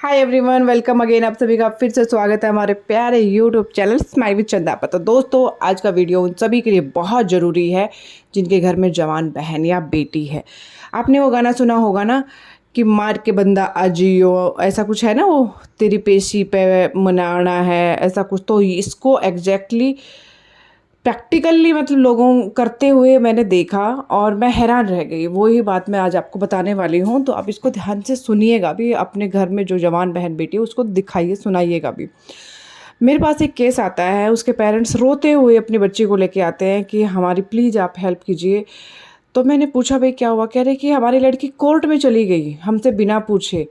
Hi everyone, welcome again. आप सभी का फिर से स्वागत है हमारे प्यारे यूट्यूब चैनल स्माइल विद चंदा पर। तो दोस्तों, आज का वीडियो उन सभी के लिए बहुत ज़रूरी है जिनके घर में जवान बहन या बेटी है। आपने वो गाना सुना होगा ना कि मार के बंदा आजियो, ऐसा कुछ है ना, वो तेरी पेशी पे मनाना है, ऐसा कुछ। तो इसको एग्जैक्टली प्रैक्टिकली मतलब लोगों करते हुए मैंने देखा और मैं हैरान रह गई। वही बात मैं आज आपको बताने वाली हूँ, तो आप इसको ध्यान से सुनिएगा भी। अपने घर में जो जवान बहन बेटी है उसको दिखाइए, सुनाइएगा भी। मेरे पास एक केस आता है, उसके पेरेंट्स रोते हुए अपनी बच्ची को लेके आते हैं कि हमारी प्लीज़ आप हेल्प कीजिए। तो मैंने पूछा भाई क्या हुआ? कह रहे कि हमारी लड़की कोर्ट में चली गई हमसे बिना पूछे।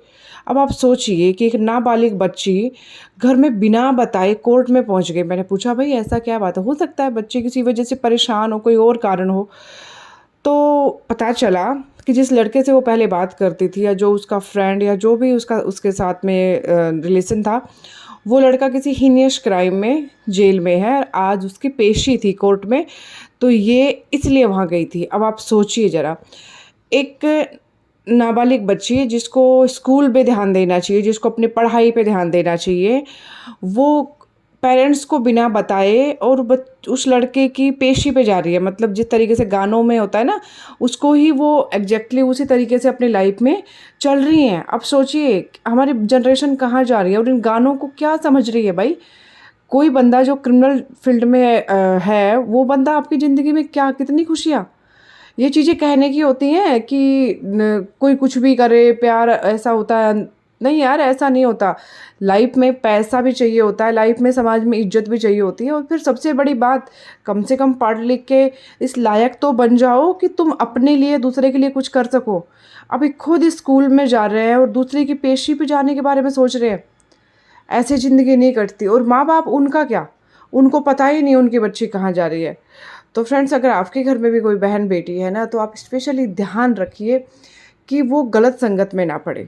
अब आप सोचिए कि एक नाबालिग बच्ची घर में बिना बताए कोर्ट में पहुंच गई। मैंने पूछा भाई ऐसा क्या बात है? हो सकता है बच्चे किसी वजह से परेशान हो, कोई और कारण हो। तो पता चला कि जिस लड़के से वो पहले बात करती थी, या जो उसका फ्रेंड या जो भी उसका उसके साथ में रिलेशन था, वो लड़का किसी हीनियस क्राइम में जेल में है। आज उसकी पेशी थी कोर्ट में, तो ये इसलिए वहाँ गई थी। अब आप सोचिए ज़रा, एक नाबालिग बच्ची जिसको स्कूल पे ध्यान देना चाहिए, जिसको अपनी पढ़ाई पे ध्यान देना चाहिए, वो पेरेंट्स को बिना बताए और उस लड़के की पेशी पे जा रही है। मतलब जिस तरीके से गानों में होता है ना, उसको ही वो एग्जैक्टली उसी तरीके से अपनी लाइफ में चल रही हैं। अब सोचिए हमारी जनरेशन कहाँ जा रही है और इन गानों को क्या समझ रही है भाई। कोई बंदा जो क्रिमिनल फील्ड में है, वो बंदा आपकी ज़िंदगी में क्या कितनी खुशियाँ, ये चीज़ें कहने की होती हैं कि कोई कुछ भी करे, प्यार ऐसा होता है। नहीं यार, ऐसा नहीं होता। लाइफ में पैसा भी चाहिए होता है, लाइफ में समाज में इज्जत भी चाहिए होती है, और फिर सबसे बड़ी बात, कम से कम पढ़ लिख के इस लायक तो बन जाओ कि तुम अपने लिए दूसरे के लिए कुछ कर सको। अभी खुद स्कूल में जा रहे हैं और दूसरे की पेशी पे जाने के बारे में सोच रहे हैं। ऐसे ज़िंदगी नहीं कटती। और माँ बाप उनका क्या, उनको पता ही नहीं उनकी बच्ची कहाँ जा रही है। तो फ्रेंड्स, अगर आपके घर में भी कोई बहन बेटी है ना, तो आप स्पेशली ध्यान रखिए कि वो गलत संगत में ना पड़े।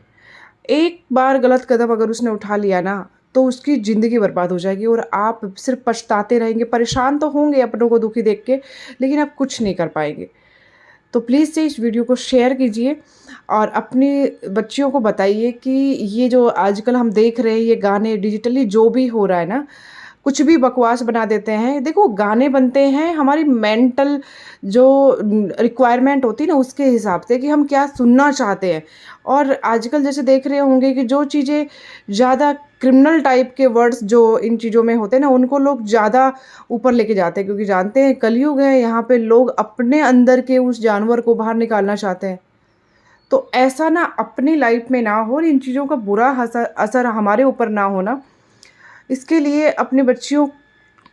एक बार गलत कदम अगर उसने उठा लिया ना, तो उसकी ज़िंदगी बर्बाद हो जाएगी और आप सिर्फ पछताते रहेंगे। परेशान तो होंगे अपनों को दुखी देख के, लेकिन आप कुछ नहीं कर पाएंगे। तो प्लीज़ से इस वीडियो को शेयर कीजिए और अपनी बच्चियों को बताइए कि ये जो आजकल हम देख रहे हैं, ये गाने डिजिटली जो भी हो रहा है ना, कुछ भी बकवास बना देते हैं। देखो, गाने बनते हैं हमारी मेंटल जो रिक्वायरमेंट होती है ना, उसके हिसाब से कि हम क्या सुनना चाहते हैं। और आजकल जैसे देख रहे होंगे कि जो चीज़ें ज़्यादा क्रिमिनल टाइप के वर्ड्स जो इन चीज़ों में होते हैं ना, उनको लोग ज़्यादा ऊपर लेके जाते हैं, क्योंकि जानते हैं कलयुग है, यहाँ पे लोग अपने अंदर के उस जानवर को बाहर निकालना चाहते हैं। तो ऐसा ना अपनी लाइफ में ना हो और इन चीज़ों का बुरा असर हमारे ऊपर ना होना, इसके लिए अपनी बच्चियों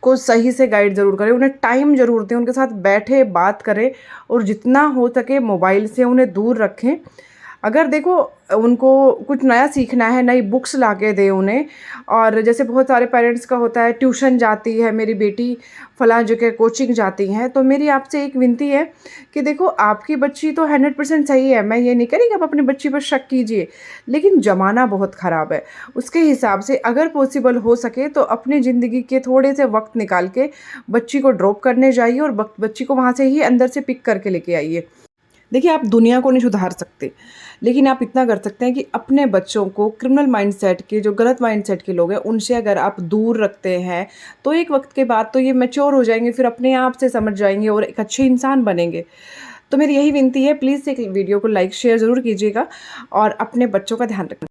को सही से गाइड ज़रूर करें। उन्हें टाइम ज़रूर दें, उनके साथ बैठे बात करें और जितना हो सके मोबाइल से उन्हें दूर रखें। अगर देखो उनको कुछ नया सीखना है, नई बुक्स ला के दें उन्हें। और जैसे बहुत सारे पेरेंट्स का होता है, ट्यूशन जाती है मेरी बेटी, फ़लाँ जगह कोचिंग जाती हैं, तो मेरी आपसे एक विनती है कि देखो आपकी बच्ची तो 100% सही है। मैं ये नहीं कह रही कि आप अपनी बच्ची पर शक कीजिए, लेकिन ज़माना बहुत ख़राब है। उसके हिसाब से अगर पॉसिबल हो सके तो अपनी ज़िंदगी के थोड़े से वक्त निकाल के बच्ची को ड्रॉप करने जाइए और बच्ची को वहाँ से ही अंदर से पिक करके लेके आइए। देखिए, आप दुनिया को नहीं सुधार सकते, लेकिन आप इतना कर सकते हैं कि अपने बच्चों को क्रिमिनल माइंडसेट के, जो गलत माइंडसेट के लोग हैं, उनसे अगर आप दूर रखते हैं, तो एक वक्त के बाद तो ये मैच्योर हो जाएंगे, फिर अपने आप से समझ जाएंगे और एक अच्छे इंसान बनेंगे। तो मेरी यही विनती है, प्लीज़ से वीडियो को लाइक शेयर ज़रूर कीजिएगा और अपने बच्चों का ध्यान रखना।